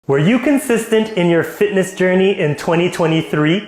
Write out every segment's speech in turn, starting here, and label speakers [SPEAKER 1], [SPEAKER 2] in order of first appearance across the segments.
[SPEAKER 1] Were you consistent in your fitness journey in 2023?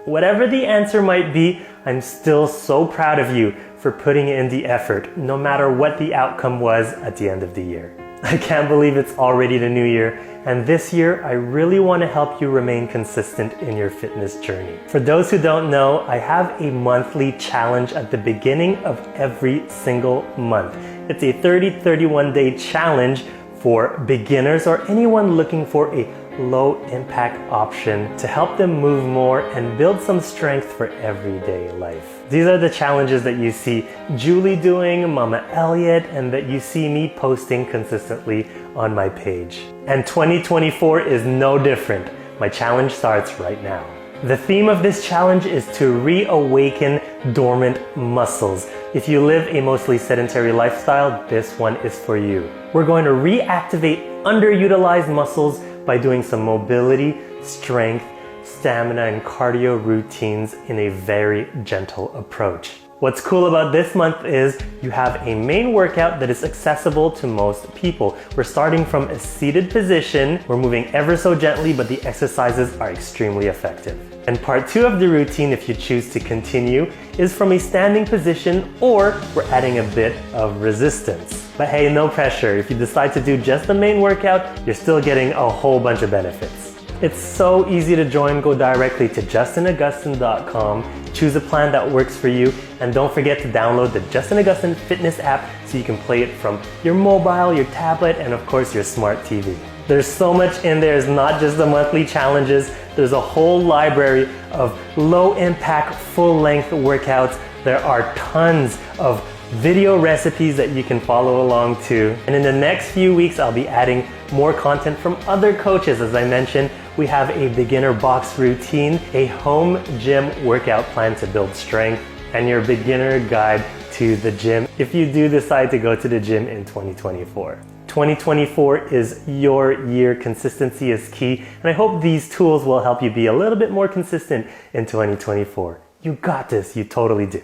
[SPEAKER 1] Whatever the answer might be, I'm still so proud of you for putting in the effort, no matter what the outcome was at the end of the year. I can't believe it's already the new year, and this year I really want to help you remain consistent in your fitness journey. For those who don't know, I have a monthly challenge at the beginning of every single month. It's a 30-31 day challenge for beginners or anyone looking for a low impact option to help them move more and build some strength for everyday life. These are the challenges that you see Julie doing, Mama Elliot, and that you see me posting consistently on my page. And 2024 is no different. My challenge starts right now. The theme of this challenge is to reawaken dormant muscles. If you live a mostly sedentary lifestyle, this one is for you. We're going to reactivate underutilized muscles by doing some mobility, strength, stamina, and cardio routines in a very gentle approach. What's cool about this month is you have a main workout that is accessible to most people. We're starting from a seated position. We're moving ever so gently, but the exercises are extremely effective. And part 2 of the routine, if you choose to continue, is from a standing position, or we're adding a bit of resistance. But hey, no pressure. If you decide to do just the main workout, you're still getting a whole bunch of benefits. It's so easy to join. Go directly to justinagustin.com, choose a plan that works for you, and don't forget to download the Justin Agustin Fitness app so you can play it from your mobile, your tablet, and of course your smart TV. There's so much in there. It's not just the monthly challenges. There's a whole library of low impact, full length workouts. There are tons of video recipes that you can follow along to. And in the next few weeks, I'll be adding more content from other coaches. As I mentioned, we have a beginner box routine, a home gym workout plan to build strength, and your beginner guide to the gym if you do decide to go to the gym in 2024. 2024 is your year. Consistency is key, and I hope these tools will help you be a little bit more consistent in 2024. You got this, you totally do.